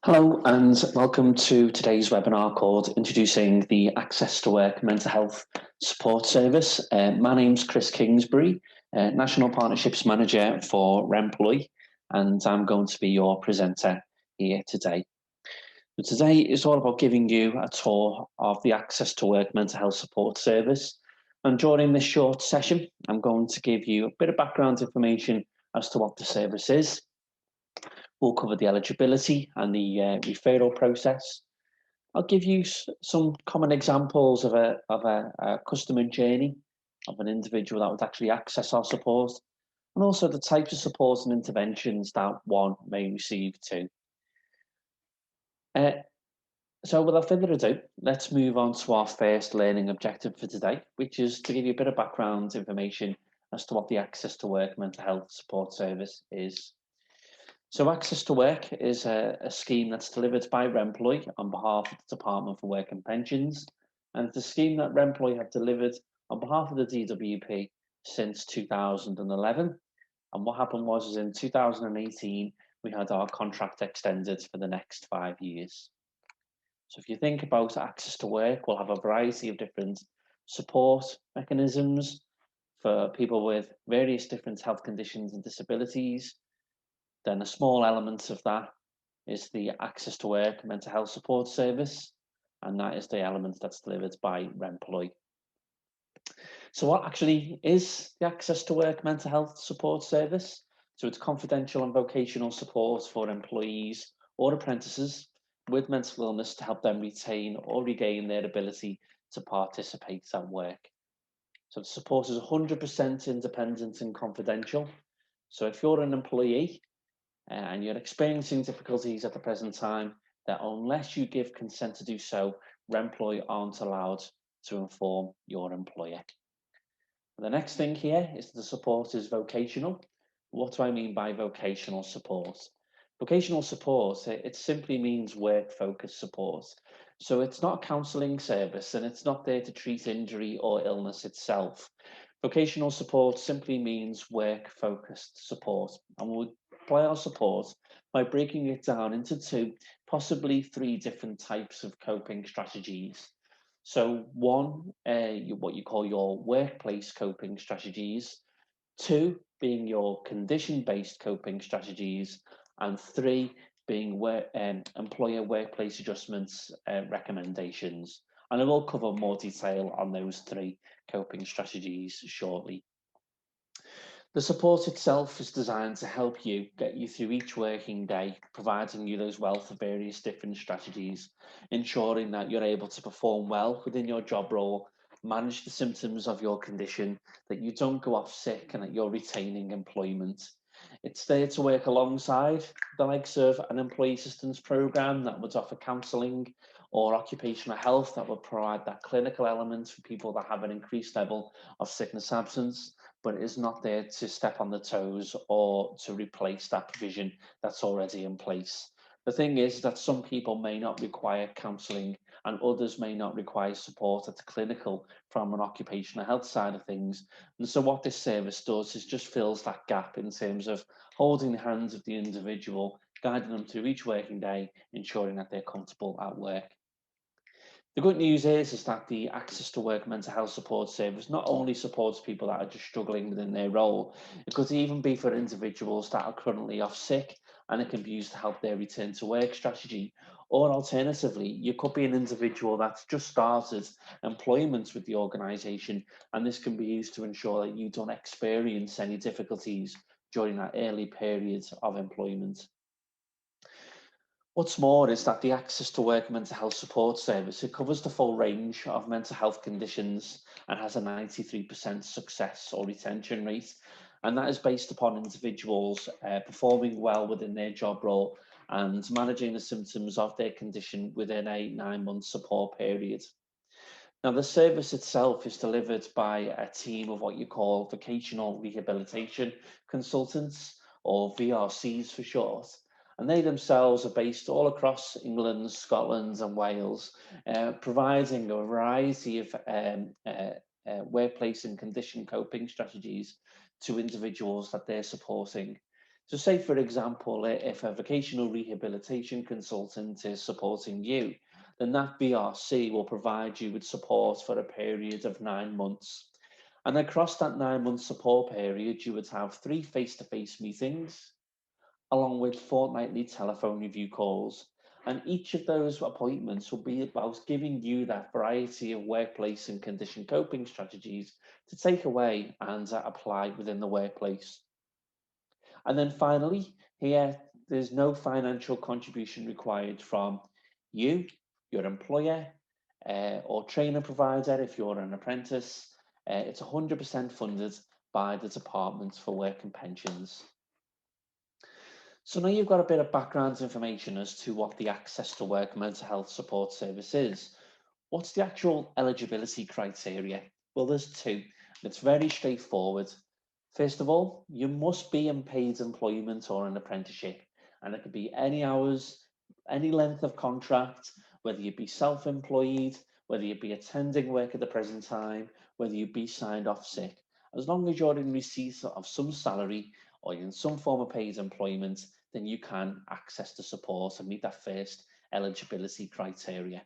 Hello and welcome to today's webinar called Introducing the Access to Work Mental Health Support Service. My name's Chris Kingsbury, National Partnerships Manager for Remploy, and I'm going to be your presenter here today. So today is all about giving you a tour of the Access to Work Mental Health Support Service. And during this short session, I'm going to give you a bit of background information as to what the service is. We'll cover the eligibility and the referral process. I'll give you some common examples of a customer journey of an individual that would actually access our support, and also the types of support and interventions that one may receive too. So without further ado, let's move on to our first learning objective for today, which is to give you a bit of background information as to what the Access to Work Mental Health Support Service is. So Access to Work is a scheme that's delivered by Remploy on behalf of the Department for Work and Pensions, and it's a scheme that Remploy have delivered on behalf of the DWP since 2011. And what happened was in 2018, we had our contract extended for the next 5 years. So if you think about Access to Work, we'll have a variety of different support mechanisms for people with various different health conditions and disabilities. Then a small element of that is the Access to Work Mental Health Support Service, and that is the element that's delivered by Remploy. So what actually is the Access to Work Mental Health Support Service? So it's confidential and vocational support for employees or apprentices with mental illness to help them retain or regain their ability to participate at work. So the support is 100% independent and confidential. So if you're an employee and you're experiencing difficulties at the present time, that unless you give consent to do so, Remploy aren't allowed to inform your employer. The next thing here is the support is vocational. What do I mean by vocational support? Vocational support, it simply means work-focused support. So it's not a counselling service and it's not there to treat injury or illness itself. Vocational support simply means work-focused support, and we'll apply our support by breaking it down into two, possibly three different types of coping strategies. So one, what you call your workplace coping strategies, two being your condition-based coping strategies, and three being employer workplace adjustments recommendations. And I will cover more detail on those three coping strategies shortly. The support itself is designed to help you get you through each working day, providing you those wealth of various different strategies, ensuring that you're able to perform well within your job role, manage the symptoms of your condition, that you don't go off sick, and that you're retaining employment. It's there to work alongside the likes of an employee assistance program that would offer counselling, or occupational health that would provide that clinical element for people that have an increased level of sickness absence, but it is not there to step on the toes or to replace that provision that's already in place. The thing is that some people may not require counselling and others may not require support at the clinical from an occupational health side of things. And so what this service does is just fills that gap in terms of holding the hands of the individual, guiding them through each working day, ensuring that they're comfortable at work. The good news is that the Access to Work Mental Health Support Service not only supports people that are just struggling within their role, it could even be for individuals that are currently off sick, and it can be used to help their return to work strategy. Or alternatively, you could be an individual that's just started employment with the organisation, and this can be used to ensure that you don't experience any difficulties during that early period of employment. What's more is that the Access to Work Mental Health Support Service, it covers the full range of mental health conditions and has a 93% success or retention rate. And that is based upon individuals performing well within their job role and managing the symptoms of their condition within a 9-month support period. Now, the service itself is delivered by a team of what you call vocational rehabilitation consultants, or VRCs for short. And they themselves are based all across England, Scotland and Wales, providing a variety of workplace and condition coping strategies to individuals that they're supporting. So say, for example, if a vocational rehabilitation consultant is supporting you, then that VRC will provide you with support for a period of 9 months. And across that 9 month support period, you would have 3 face-to-face meetings, along with fortnightly telephone review calls. And each of those appointments will be about giving you that variety of workplace and condition coping strategies to take away and apply within the workplace. And then finally, here, there's no financial contribution required from you, your employer, or trainer provider if you're an apprentice. It's 100% funded by the Department for Work and Pensions. So now you've got a bit of background information as to what the Access to Work mental health support service is. What's the actual eligibility criteria? Well, there's two. It's very straightforward. First of all, you must be in paid employment or an apprenticeship, and it could be any hours, any length of contract, whether you be self-employed, whether you be attending work at the present time, whether you be signed off sick. As long as you're in receipt of some salary or in some form of paid employment, then you can access the support and meet that first eligibility criteria.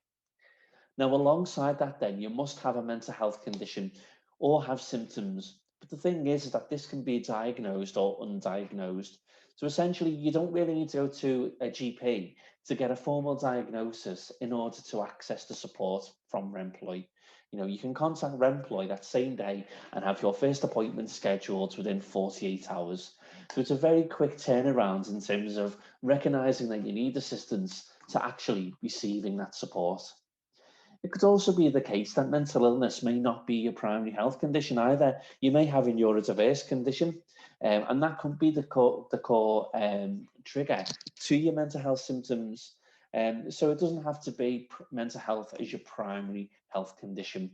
Now, alongside that, then you must have a mental health condition or have symptoms. But the thing is that this can be diagnosed or undiagnosed. So essentially, you don't really need to go to a GP to get a formal diagnosis in order to access the support from Remploy. You can contact Remploy that same day and have your first appointment scheduled within 48 hours. So it's a very quick turnaround in terms of recognizing that you need assistance to actually receiving that support. It could also be the case that mental illness may not be your primary health condition either. You may have a neurodiverse condition, and that could be the core trigger to your mental health symptoms. So it doesn't have to be mental health as your primary health condition.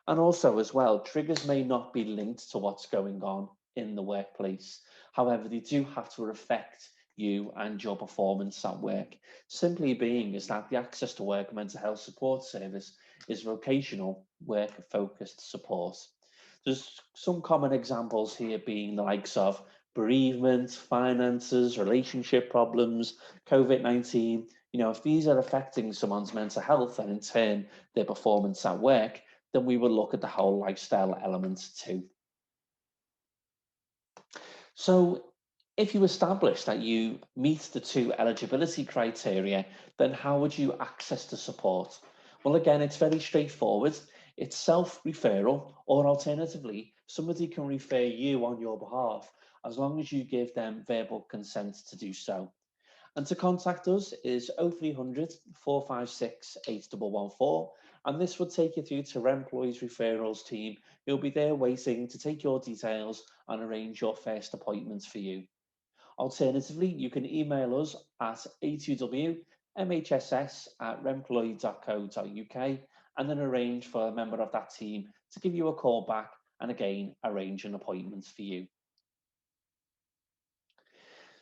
And also, as well, triggers may not be linked to what's going on in the workplace. However, they do have to affect you and your performance at work. Simply being is that the Access to Work mental health support service is vocational work focused support. There's some common examples here being the likes of bereavement, finances, relationship problems, COVID-19. If these are affecting someone's mental health and in turn their performance at work, then we will look at the whole lifestyle element too. So if you establish that you meet the two eligibility criteria, then how would you access the support? Well, again, it's very straightforward. It's self-referral, or alternatively, somebody can refer you on your behalf as long as you give them verbal consent to do so. And to contact us is 0300 456 8114, and this would take you through to Remploy's referrals team, who'll be there waiting to take your details and arrange your first appointments for you. Alternatively, you can email us at a2wmhss@remploy.co.uk and then arrange for a member of that team to give you a call back and again arrange an appointment for you.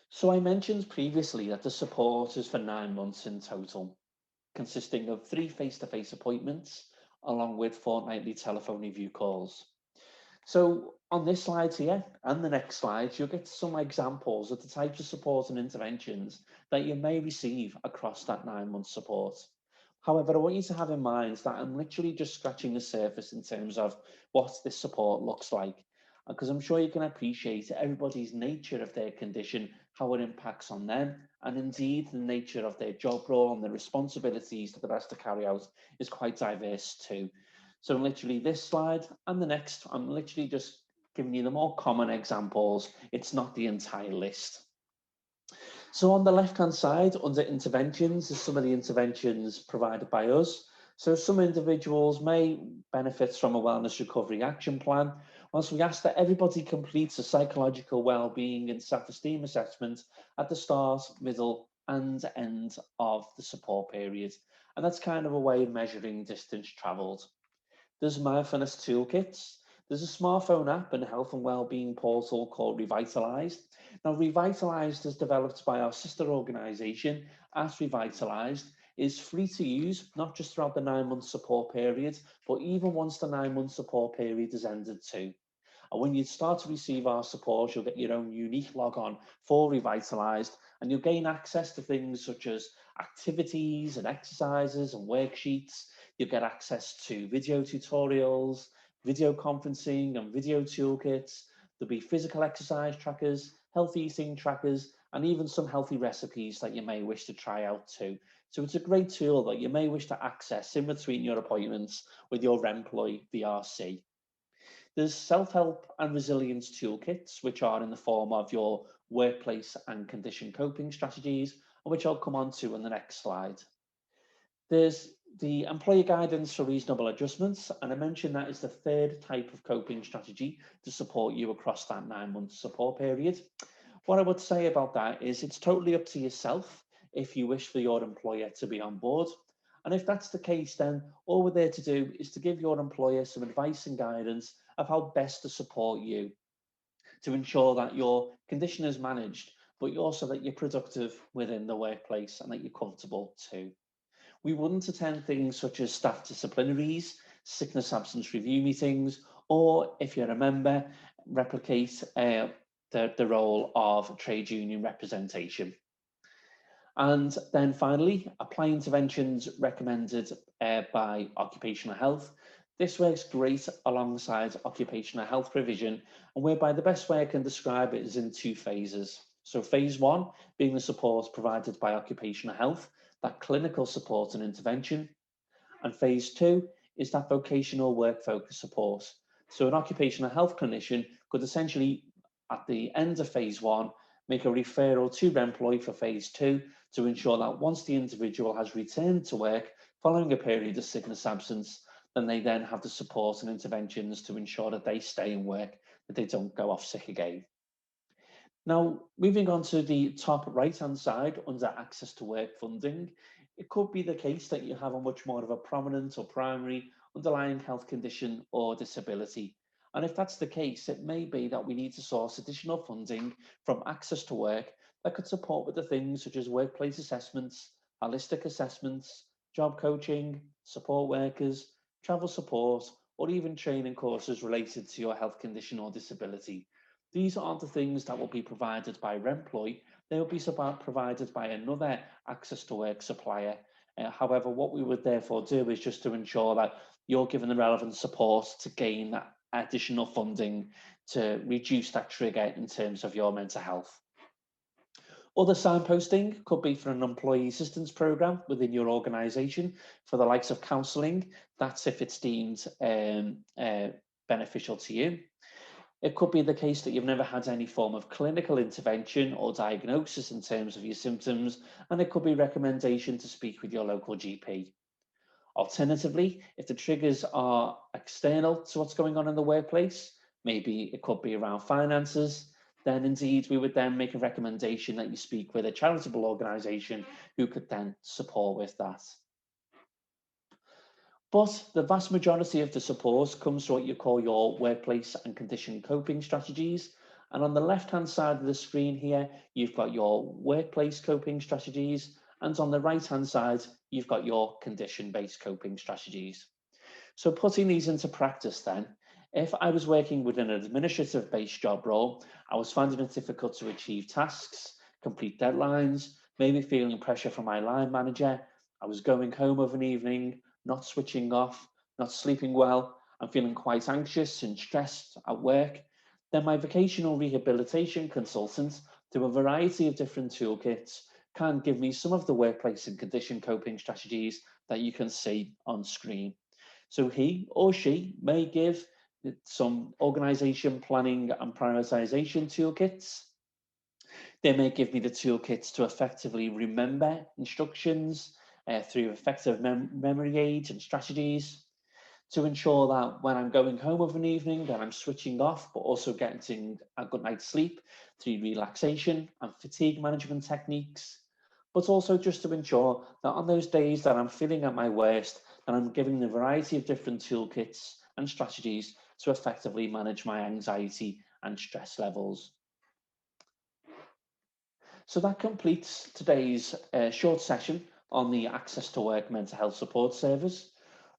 So I mentioned previously that the support is for 9 months in total, consisting of 3 face-to-face appointments along with fortnightly telephone review calls. So on this slide here and the next slide, you'll get some examples of the types of support and interventions that you may receive across that 9 month support. However, I want you to have in mind that I'm literally just scratching the surface in terms of what this support looks like, because I'm sure you can appreciate everybody's nature of their condition, how it impacts on them, and indeed the nature of their job role and the responsibilities that they're asked to carry out is quite diverse too. So literally this slide and the next, I'm literally just giving you the more common examples. It's not the entire list. So on the left-hand side, under interventions, is some of the interventions provided by us. So some individuals may benefit from a wellness recovery action plan, whilst we ask that everybody completes a psychological well-being and self-esteem assessment at the start, middle, and end of the support period. And that's kind of a way of measuring distance travelled. There's mindfulness toolkits. There's a smartphone app and health and wellbeing portal called Revitalized. Now, Revitalized is developed by our sister organisation at Revitalized, is free to use, not just throughout the 9 month support period, but even once the 9 month support period is ended too. And when you start to receive our support, you'll get your own unique logon for Revitalised, and you'll gain access to things such as activities and exercises and worksheets. You'll get access to video tutorials, video conferencing and video toolkits. There'll be physical exercise trackers, healthy eating trackers, and even some healthy recipes that you may wish to try out too. So it's a great tool that you may wish to access in between your appointments with your employee VRC. There's self-help and resilience toolkits, which are in the form of your workplace and condition coping strategies, which I'll come on to in the next slide. There's the employer guidance for reasonable adjustments, and I mentioned that is the third type of coping strategy to support you across that 9-month support period. What I would say about that is it's totally up to yourself if you wish for your employer to be on board. And if that's the case, then all we're there to do is to give your employer some advice and guidance of how best to support you to ensure that your condition is managed, but also that you're productive within the workplace and that you're comfortable too. We wouldn't attend things such as staff disciplinaries, sickness absence review meetings, or if you're a member, replicate the role of trade union representation. And then finally, apply interventions recommended by occupational health. This works great alongside occupational health provision, and whereby the best way I can describe it is in 2 phases. So phase 1 being the support provided by occupational health, that clinical support and intervention. And phase 2 is that vocational work focus support. So an occupational health clinician could essentially, at the end of phase 1, make a referral to employee for phase 2 to ensure that once the individual has returned to work following a period of sickness absence, then they then have the support and interventions to ensure that they stay in work, that they don't go off sick again. Now, moving on to the top right-hand side under access to work funding, it could be the case that you have a much more of a prominent or primary underlying health condition or disability. And if that's the case, it may be that we need to source additional funding from access to work that could support with the things such as workplace assessments, holistic assessments, job coaching, support workers, travel support, or even training courses related to your health condition or disability. These aren't the things that will be provided by Remploy, they will be provided by another access to work supplier. However, what we would therefore do is just to ensure that you're given the relevant support to gain that additional funding to reduce that trigger in terms of your mental health. Other signposting could be for an employee assistance program within your organisation for the likes of counselling. That's if it's deemed beneficial to you. It could be the case that you've never had any form of clinical intervention or diagnosis in terms of your symptoms, and it could be recommendation to speak with your local GP. Alternatively, if the triggers are external to what's going on in the workplace, maybe it could be around finances, then indeed we would then make a recommendation that you speak with a charitable organisation who could then support with that. But the vast majority of the support comes to what you call your workplace and condition coping strategies. And on the left-hand side of the screen here, you've got your workplace coping strategies. And on the right-hand side, you've got your condition-based coping strategies. So putting these into practice then, if I was working with an administrative-based job role, I was finding it difficult to achieve tasks, complete deadlines, maybe feeling pressure from my line manager, I was going home of an evening, not switching off, not sleeping well, and feeling quite anxious and stressed at work, then my vocational rehabilitation consultant, through a variety of different toolkits, can give me some of the workplace and condition coping strategies that you can see on screen. So he or she may give some organisation planning and prioritisation toolkits. They may give me the toolkits to effectively remember instructions through effective memory aids and strategies to ensure that when I'm going home of an evening, that I'm switching off, but also getting a good night's sleep through relaxation and fatigue management techniques. But also just to ensure that on those days that I'm feeling at my worst, that I'm giving a variety of different toolkits and strategies to effectively manage my anxiety and stress levels. So that completes today's short session on the Access to Work Mental Health Support Service.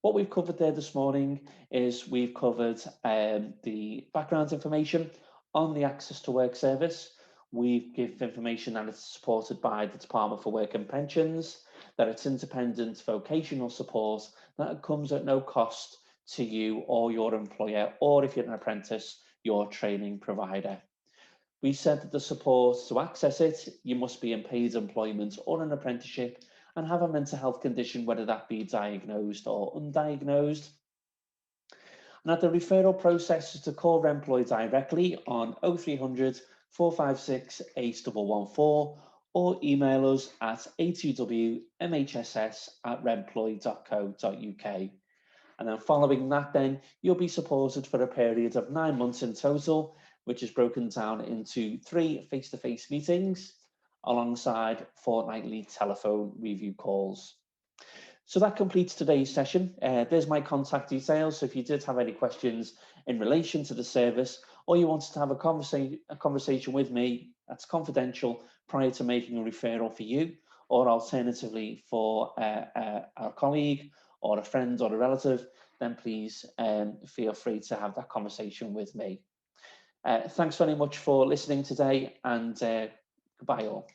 What we've covered there this morning is we've covered the background information on the Access to Work service. We've given information that it's supported by the Department for Work and Pensions, that it's independent vocational support, that it comes at no cost to you or your employer, or if you're an apprentice, your training provider. We said that the support to access it, you must be in paid employment or an apprenticeship and have a mental health condition, whether that be diagnosed or undiagnosed. And that the referral process is to call Remploy directly on 0300 456 8114 or email us at a2wmhss@remploy.co.uk. And then following that, then you'll be supported for a period of 9 months in total, which is broken down into 3 face-to-face meetings alongside fortnightly telephone review calls. So that completes today's session. There's my contact details. So if you did have any questions in relation to the service, or you wanted to have a conversation with me that's confidential prior to making a referral for you, or alternatively for a colleague or a friend or a relative, then please feel free to have that conversation with me. Thanks very much for listening today, and goodbye all.